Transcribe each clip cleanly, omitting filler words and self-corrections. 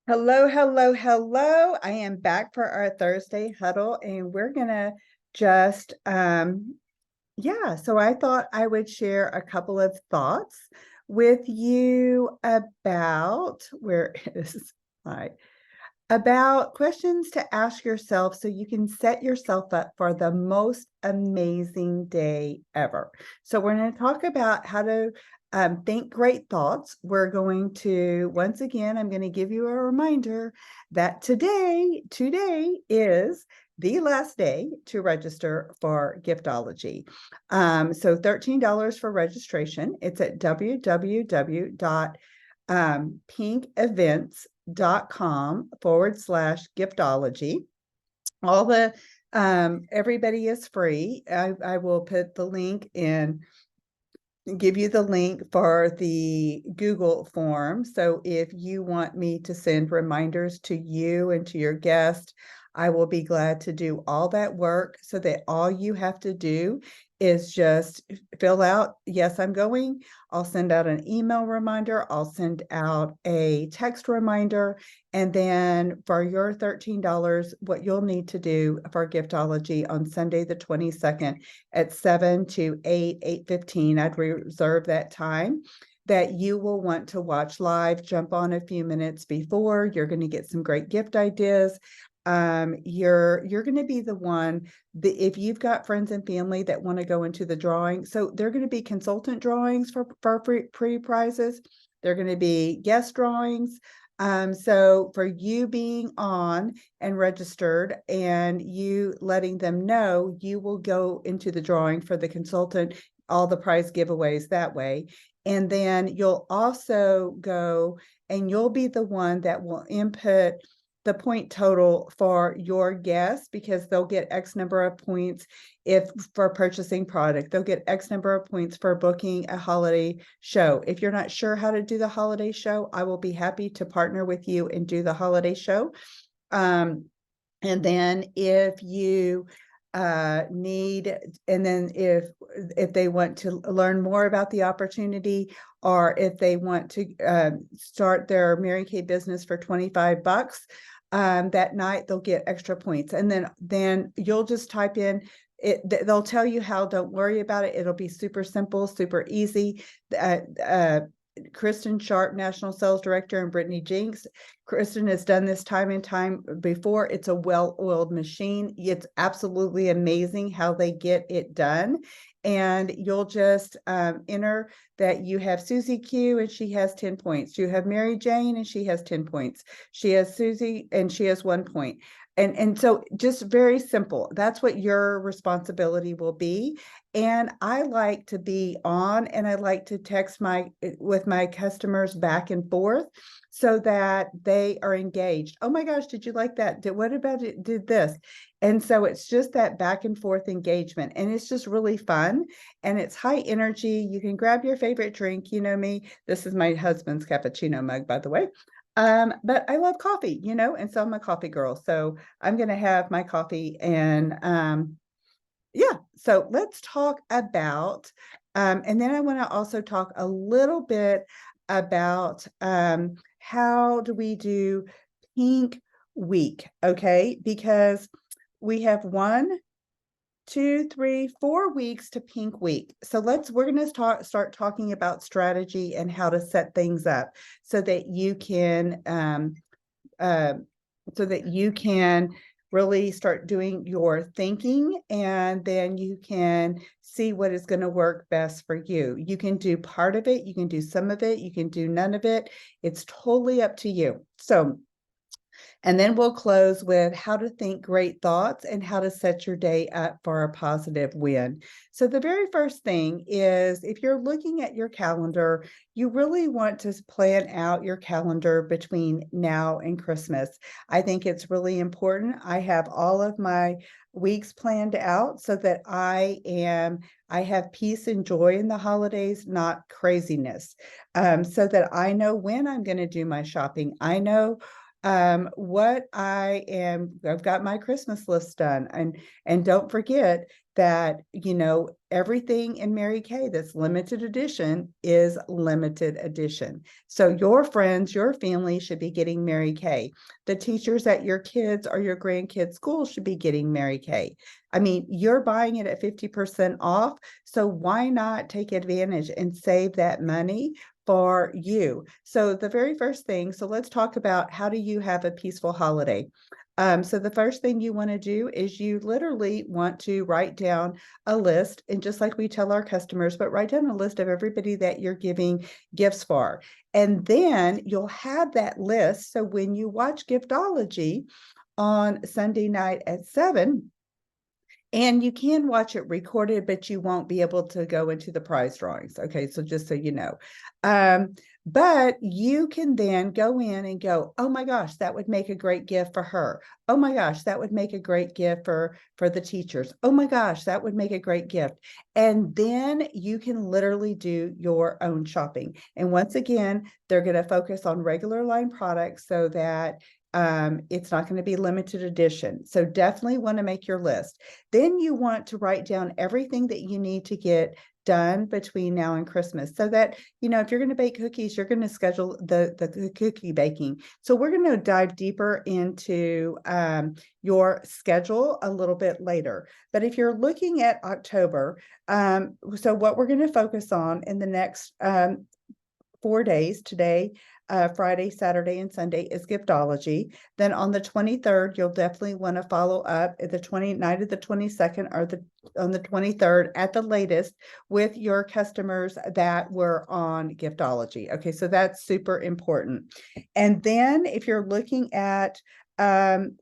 Hello, hello, hello. I am back for our Thursday huddle, and we're gonna just so I thought I would share a couple of thoughts with you about where is my about questions to ask yourself so you can set yourself up for the most amazing day ever. So, we're going to talk about how to think great thoughts. We're going to, once again, I'm going to give you a reminder that today is the last day to register for Giftology. So $13 for registration. It's at www.pinkevents.com/giftology. All the everybody is free. I will put the link in, give you the link for the Google form. So if you want me to send reminders to you and to your guest, I will be glad to do all that work so that all you have to do is just fill out, yes, I'm going. I'll send out an email reminder. I'll send out a text reminder. And then for your $13, what you'll need to do for Giftology on Sunday, the 22nd at 7 to 8:15, I'd reserve that time that you will want to watch live, jump on a few minutes before. You're going to get some great gift ideas. You're going to be the one that if you've got friends and family that want to go into the drawing, so they're going to be consultant drawings for free prizes. They're going to be guest drawings. So for you being on and registered and you letting them know, you will go into the drawing for the consultant, all the prize giveaways that way. And then you'll also go and you'll be the one that will input the point total for your guests, because they'll get X number of points if for purchasing product. They'll get X number of points for booking a holiday show. If you're not sure how to do the holiday show, I will be happy to partner with you and do the holiday show. And then if you need, and then if they want to learn more about the opportunity, or if they want to start their Mary Kay business for $25, that night they'll get extra points. And then you'll just type in it. They'll tell you how. Don't worry about it. It'll be super simple, super easy. Kristen Sharp, National Sales Director, and Brittany Jinks. Kristen has done this time and time before. It's a well-oiled machine. It's absolutely amazing how they get it done. And you'll just enter that you have Susie Q and she has 10 points. You have Mary Jane and she has 10 points. She has Susie and she has 1 point. And so just very simple. That's what your responsibility will be. And I like to be on, and I like to text with my customers back and forth so that they are engaged. Oh my gosh, did you like that? What about it? Did this? And so it's just that back and forth engagement, and it's just really fun, and it's high energy. You can grab your favorite drink. You know me. This is my husband's cappuccino mug, by the way. But I love coffee, and so I'm a coffee girl. So I'm going to have my coffee and so let's talk about, and then I want to also talk a little bit about how do we do Pink Week, okay? Because we have 1, 2, 3, 4 weeks to Pink Week. So we're going to start talking about strategy and how to set things up so that you can really start doing your thinking, and then you can see what is going to work best for you. You can do part of it, you can do some of it, you can do none of it. It's totally up to you. So, and then we'll close with how to think great thoughts and how to set your day up for a positive win. So the very first thing is, if you're looking at your calendar, you really want to plan out your calendar between now and Christmas. I think it's really important. I have all of my weeks planned out so that I have peace and joy in the holidays, not craziness. So that I know when I'm going to do my shopping. I know I've got my Christmas list done, and don't forget that, everything in Mary Kay that's limited edition is limited edition. So your friends, your family should be getting Mary Kay. The teachers at your kids or your grandkids' school should be getting Mary Kay. I mean, you're buying it at 50% off, so why not take advantage and save that money for you? So the very first thing, so let's talk about, how do you have a peaceful holiday? So the first thing you want to do is you literally want to write down a list, and just like we tell our customers, but write down a list of everybody that you're giving gifts for. And then you'll have that list. So when you watch Giftology on Sunday night at 7, and you can watch it recorded, but you won't be able to go into the prize drawings. Okay, so just so you know. But you can then go in and go, oh my gosh, that would make a great gift for her. Oh my gosh, that would make a great gift for the teachers. Oh my gosh, that would make a great gift. And then you can literally do your own shopping. And once again, they're going to focus on regular line products so that it's not going to be limited edition. So definitely want to make your list. Then you want to write down everything that you need to get done between now and Christmas, so that, if you're going to bake cookies, you're going to schedule the cookie baking. So we're going to dive deeper into your schedule a little bit later. But if you're looking at October, so what we're going to focus on in the next 4 days, today, Friday, Saturday, and Sunday, is Giftology. Then on the 23rd, you'll definitely want to follow up at the night of the 22nd, or on the 23rd at the latest, with your customers that were on Giftology. Okay, so that's super important. And then if you're looking at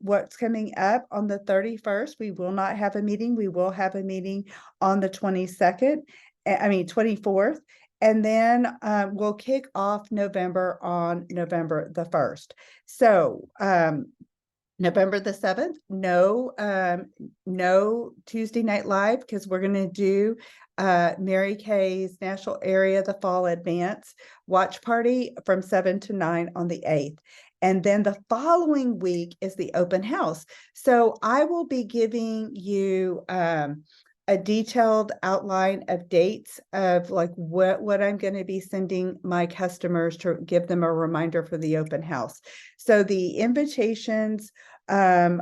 what's coming up on the 31st, we will not have a meeting. We will have a meeting on the 24th. And then we'll kick off November on November the 1st. So November the 7th, no Tuesday Night Live, because we're going to do Mary Kay's National Area the Fall Advance Watch Party from 7 to 9 on the 8th. And then the following week is the open house. So I will be giving you a detailed outline of dates of like what I'm going to be sending my customers to give them a reminder for the open house. So the invitations I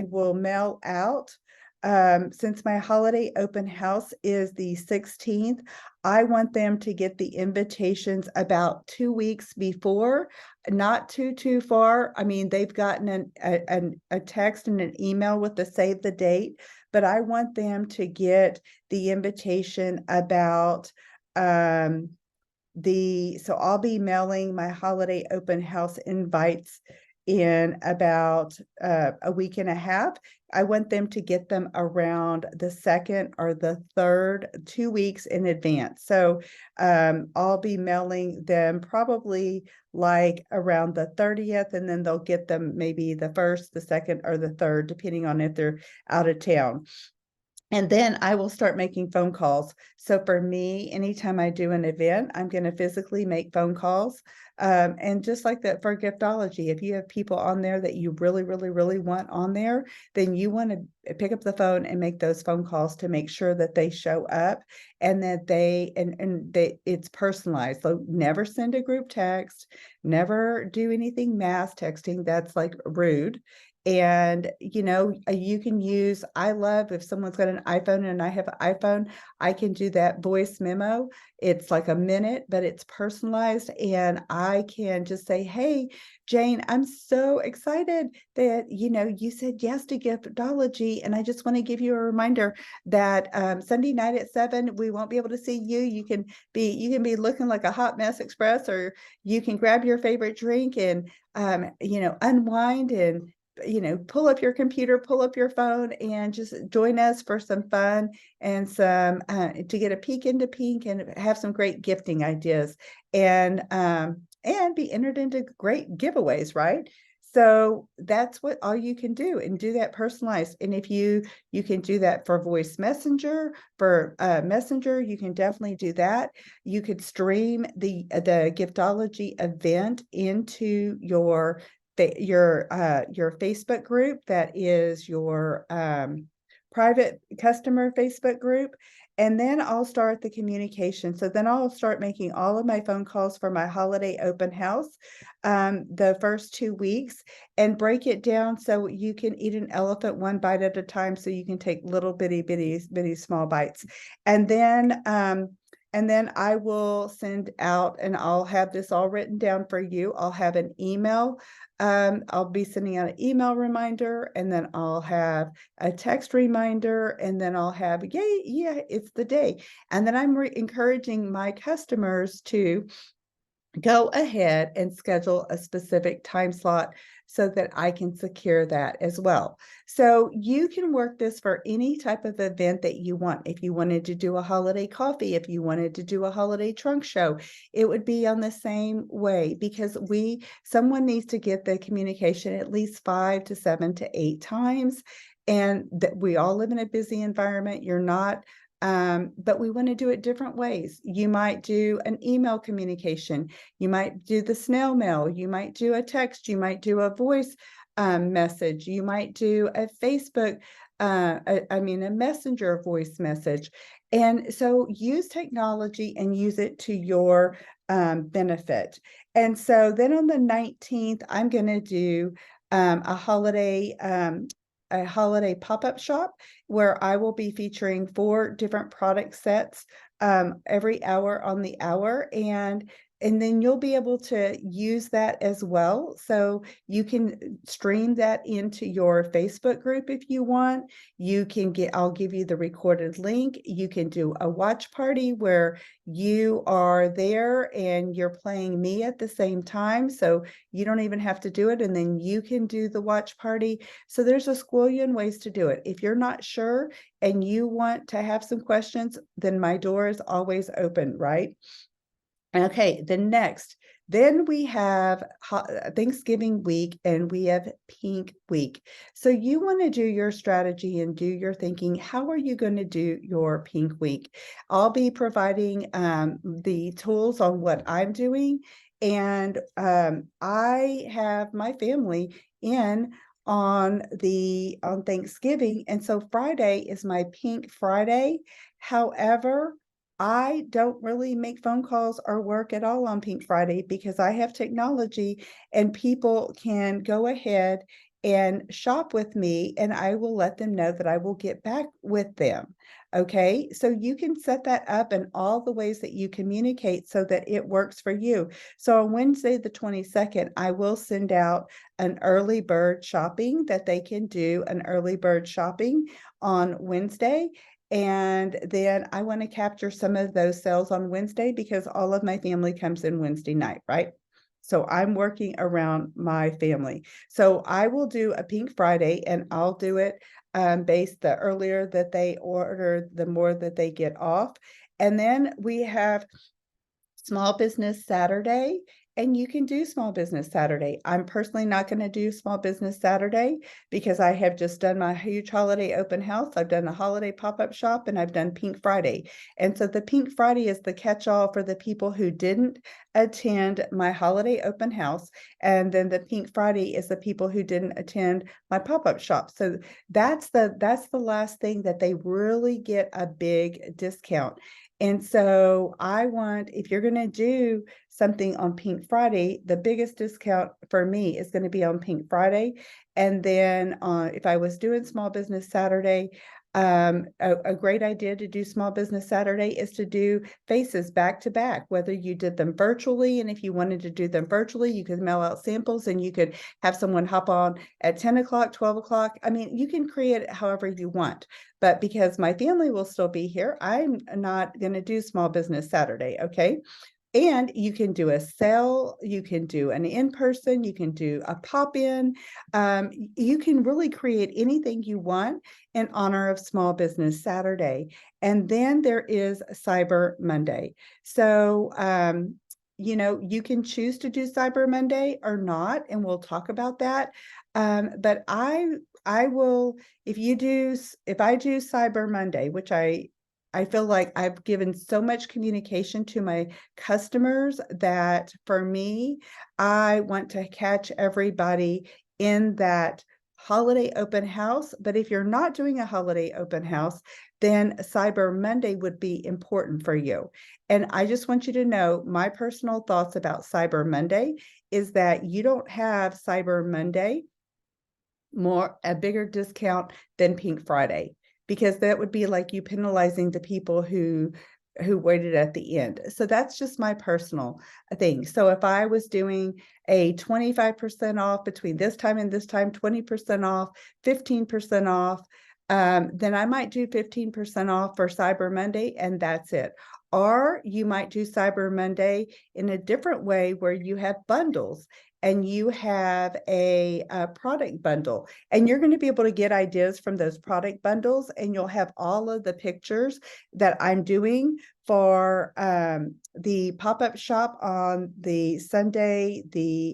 will mail out. Since my holiday open house is the 16th, I want them to get the invitations about 2 weeks before, not too far. I mean, they've gotten a text and an email with the save the date, but I want them to get the invitation about so I'll be mailing my holiday open house invites in about a week and a half. I want them to get them around the 2nd or the 3rd, 2 weeks in advance. So I'll be mailing them probably like around the 30th, and then they'll get them maybe the 1st, the 2nd, or the 3rd, depending on if they're out of town. And then I will start making phone calls. So for me, anytime I do an event, I'm going to physically make phone calls. And just like that for Giftology, if you have people on there that you really, really, really want on there, then you want to pick up the phone and make those phone calls to make sure that they show up, and that it's personalized. So never send a group text, never do anything mass texting. That's like rude. And you can use, I love, if someone's got an iPhone and I have an iPhone, I can do that voice memo. It's like a minute, but it's personalized, and I can just say, hey Jane, I'm so excited that you said yes to Giftology, and I just want to give you a reminder that Sunday night at 7 we won't be able to see you. You can be looking like a hot mess express, or you can grab your favorite drink and unwind and pull up your computer, pull up your phone, and just join us for some fun and some to get a peek into pink and have some great gifting ideas, and be entered into great giveaways, right? So that's what all you can do, and do that personalized. And if you can do that for voice messenger, for messenger, you can definitely do that. You could stream the Giftology event into your your Facebook group that is your private customer Facebook group. And then I'll start the communication. So then I'll start making all of my phone calls for my holiday open house the first 2 weeks, and break it down so you can eat an elephant one bite at a time, so you can take little bitty small bites. And then I will send out, and I'll have this all written down for you. I'll have an email. I'll be sending out an email reminder, and then I'll have a text reminder, and then I'll have, yay, yeah, it's the day. And then I'm encouraging my customers to go ahead and schedule a specific time slot so that I can secure that as well. So you can work this for any type of event that you want. If you wanted to do a holiday coffee, if you wanted to do a holiday trunk show, it would be on the same way, because someone needs to get the communication at least 5 to 7 to 8 times. And that we all live in a busy environment. You're not but we want to do it different ways. You might do an email communication. You might do the snail mail. You might do a text. You might do a voice message. You might do a Facebook, a messenger voice message. And so use technology and use it to your benefit. And so then on the 19th, I'm going to do a holiday pop-up shop where I will be featuring 4 different product sets every hour on the hour. And then you'll be able to use that as well. So you can stream that into your Facebook group if you want. I'll give you the recorded link. You can do a watch party where you are there and you're playing me at the same time. So you don't even have to do it. And then you can do the watch party. So there's a squillion ways to do it. If you're not sure and you want to have some questions, then my door is always open, right? Okay, then we have Thanksgiving week, and we have Pink week. So you want to do your strategy and do your thinking. How are you going to do your Pink week? I'll be providing the tools on what I'm doing. And I have my family in on Thanksgiving. And so Friday is my Pink Friday. However, I don't really make phone calls or work at all on Pink Friday because I have technology and people can go ahead and shop with me, and I will let them know that I will get back with them. Okay, so you can set that up in all the ways that you communicate so that it works for you. So on Wednesday, the 22nd, I will send out an early bird shopping that they can do an early bird shopping on Wednesday. And then I want to capture some of those sales on Wednesday because all of my family comes in Wednesday night, right? So I'm working around my family. So I will do a Pink Friday, and I'll do it based the earlier that they order, the more that they get off. And then we have Small Business Saturday, and you can do Small Business Saturday. I'm personally not going to do Small Business Saturday because I have just done my huge holiday open house. I've done a holiday pop-up shop, and I've done Pink Friday. And so the Pink Friday is the catch-all for the people who didn't attend my holiday open house. And then the Pink Friday is the people who didn't attend my pop-up shop. So that's the last thing that they really get a big discount. And so if you're going to do something on Pink Friday, the biggest discount for me is going to be on Pink Friday. And then if I was doing Small Business Saturday, a great idea to do Small Business Saturday is to do faces back to back, whether you did them virtually. And if you wanted to do them virtually, you could mail out samples and you could have someone hop on at 10 o'clock, 12 o'clock. I mean, you can create it however you want. But because my family will still be here, I'm not going to do Small Business Saturday. Okay. And you can do a sale, you can do an in-person, you can do a pop-in. You can really create anything you want in honor of Small Business Saturday. And then there is Cyber Monday. So, you can choose to do Cyber Monday or not, and we'll talk about that. But I will, if I do Cyber Monday, which I I feel like I've given so much communication to my customers that for me, I want to catch everybody in that holiday open house. But if you're not doing a holiday open house, then Cyber Monday would be important for you. And I just want you to know my personal thoughts about Cyber Monday is that you don't have Cyber Monday a bigger discount than Pink Friday, because that would be like you penalizing the people who waited at the end. So that's just my personal thing. So if I was doing a 25% off between this time and this time, 20% off, 15% off, then I might do 15% off for Cyber Monday, and that's it. Or you might do Cyber Monday in a different way where you have bundles and you have a product bundle, and you're going to be able to get ideas from those product bundles, and you'll have all of the pictures that I'm doing for the pop-up shop on the Sunday,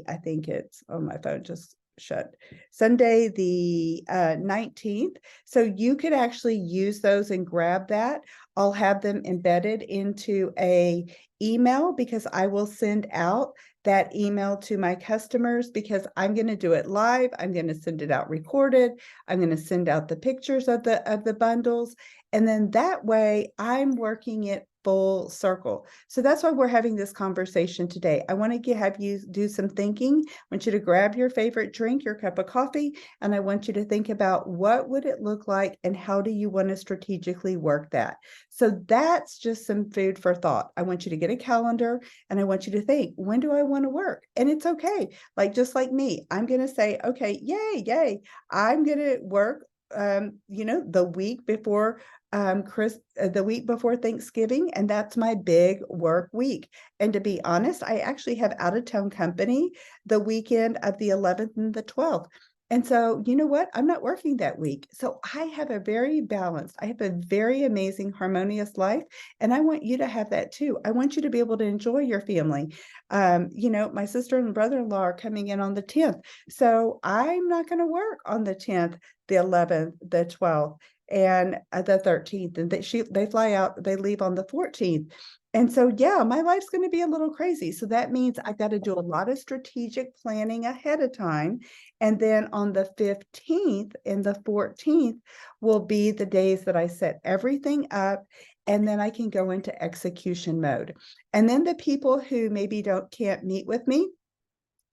I think it's, oh, my phone just shut, Sunday the 19th. So you could actually use those and grab that. I'll have them embedded into a email, because I will send out that email to my customers, because I'm going to do it live. I'm going to send it out recorded. I'm going to send out the pictures of the bundles. And then that way I'm working it full circle. So that's why we're having this conversation today. I want to have you do some thinking. I want you to grab your favorite drink, your cup of coffee, and I want you to think about what would it look like and how do you want to strategically work that. So that's just some food for thought. I want you to get a calendar, and I want you to think, when do I want to work? And it's okay. Like, just like me, I'm going to say, okay, yay, I'm going to work the week before the week before Thanksgiving, and that's my big work week. And to be honest, I actually have out of town company the weekend of the 11th and the 12th. And so, you know what? I'm not working that week. So I have a very balanced, I have a very amazing, harmonious life. And I want you to have that too. I want you to be able to enjoy your family. My sister and brother-in-law are coming in on the 10th. So I'm not going to work on the 10th, the 11th, the 12th, and the 13th. And they fly out, they leave on the 14th. And so, yeah, my life's going to be a little crazy. So that means I've got to do a lot of strategic planning ahead of time. And then on the 15th and the 14th will be the days that I set everything up, and then I can go into execution mode. And then the people who maybe can't meet with me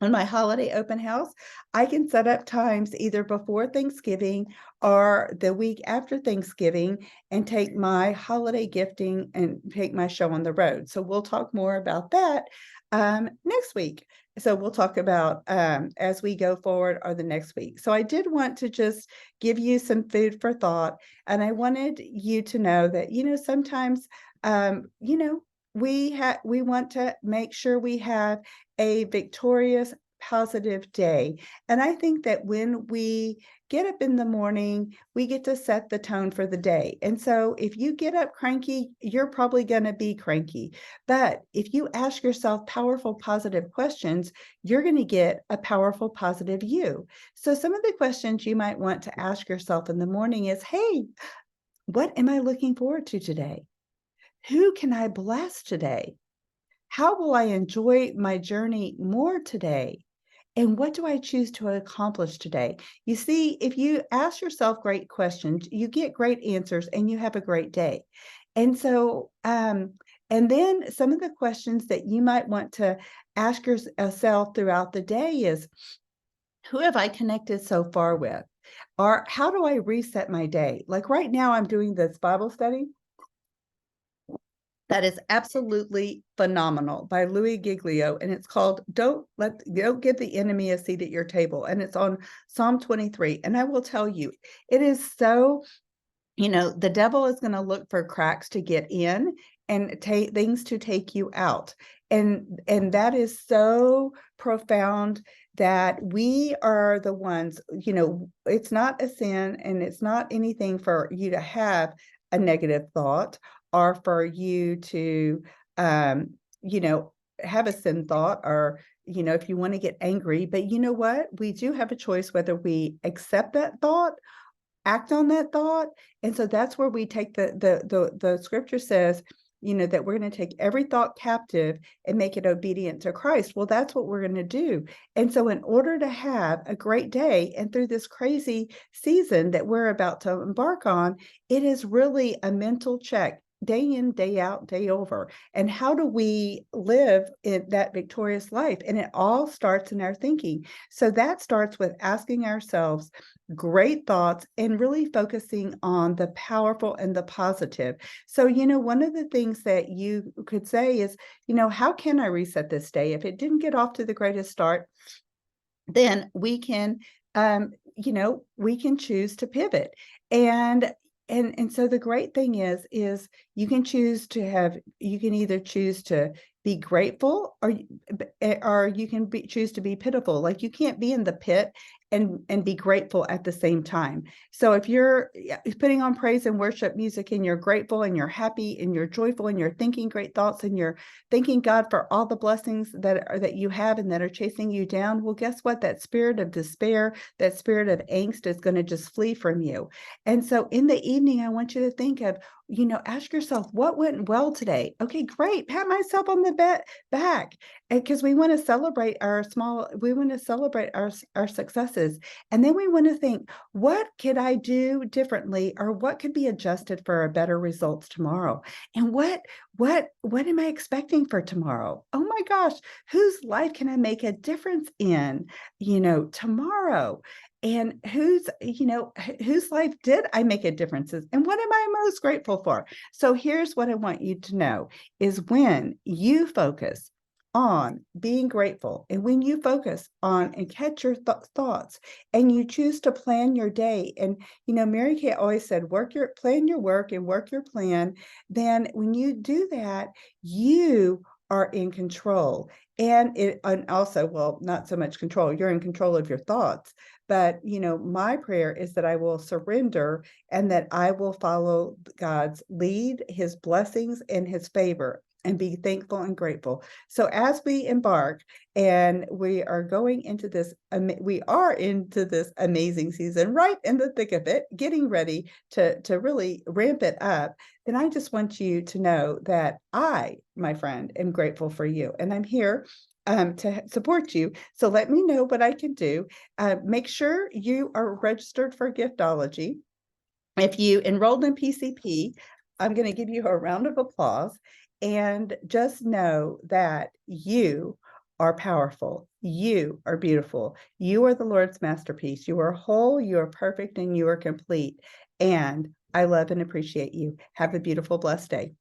on my holiday open house, I can set up times either before Thanksgiving or the week after Thanksgiving and take my holiday gifting and take my show on the road. So we'll talk more about that next week. So we'll talk about as we go forward or the next week. So I did want to just give you some food for thought. And I wanted you to know that, sometimes, we want to make sure we have a victorious, positive day. And I think that when we get up in the morning, we get to set the tone for the day. And so if you get up cranky, you're probably going to be cranky. But if you ask yourself powerful, positive questions, you're going to get a powerful, positive you. So some of the questions you might want to ask yourself in the morning is, hey, what am I looking forward to today? Who can I bless today? How will I enjoy my journey more today? And what do I choose to accomplish today? You see, if you ask yourself great questions, you get great answers and you have a great day. And so, and then some of the questions that you might want to ask yourself throughout the day is, who have I connected so far with? Or how do I reset my day? Like right now, I'm doing this Bible study that is absolutely phenomenal by Louis Giglio, and it's called Don't Give the Enemy a Seat at Your Table, and it's on Psalm 23. And I will tell you, it is so, the devil is going to look for cracks to get in and things to take you out, and that is so profound that we are the ones, it's not a sin and it's not anything for you to have a negative thought or for you to, have a sin thought, or, if you want to get angry. But you know what? We do have a choice whether we accept that thought act on that thought. And so that's where we take the scripture says, that we're going to take every thought captive and make it obedient to Christ. Well, that's what we're going to do. And so in order to have a great day and through this crazy season that we're about to embark on, it is really a mental check, day in, day out, day over. And how do we live in that victorious life? And it all starts in our thinking. So that starts with asking ourselves great thoughts and really focusing on the powerful and the positive. So, one of the things that you could say is, how can I reset this day? If it didn't get off to the greatest start, then we can, we can choose to pivot. And so the great thing is you can either choose to be grateful, or you can choose to be pitiful. Like, you can't be in the pit and be grateful at the same time. So if you're putting on praise and worship music and you're grateful and you're happy and you're joyful and you're thinking great thoughts and you're thanking God for all the blessings that you have and that are chasing you down, well, guess what? That spirit of despair, that spirit of angst is going to just flee from you. And so in the evening, I want you to think of, ask yourself, what went well today? Okay, great. Pat myself on the back. Because we want to celebrate our successes. And then we want to think, what could I do differently, or what could be adjusted for a better results tomorrow? And what am I expecting for tomorrow? Oh my gosh, whose life can I make a difference in, tomorrow? And whose life did I make a difference in? And what am I most grateful for? So here's what I want you to know is, when you focus on being grateful, and when you focus on and catch your thoughts, and you choose to plan your day, and Mary Kay always said, plan your work and work your plan. Then when you do that, you are in control. And also, well, not so much control, you're in control of your thoughts. But my prayer is that I will surrender and that I will follow God's lead, his blessings, and his favor, and be thankful and grateful. So as we embark, and we are into this amazing season, right in the thick of it, getting ready to really ramp it up, then I just want you to know that I, my friend, am grateful for you, and I'm here to support you. So let me know what I can do. Make sure you are registered for Giftology. If you enrolled in PCP, I'm going to give you a round of applause. And just know that you are powerful. You are beautiful. You are the Lord's masterpiece. You are whole, you are perfect, and you are complete. And I love and appreciate you. Have a beautiful, blessed day.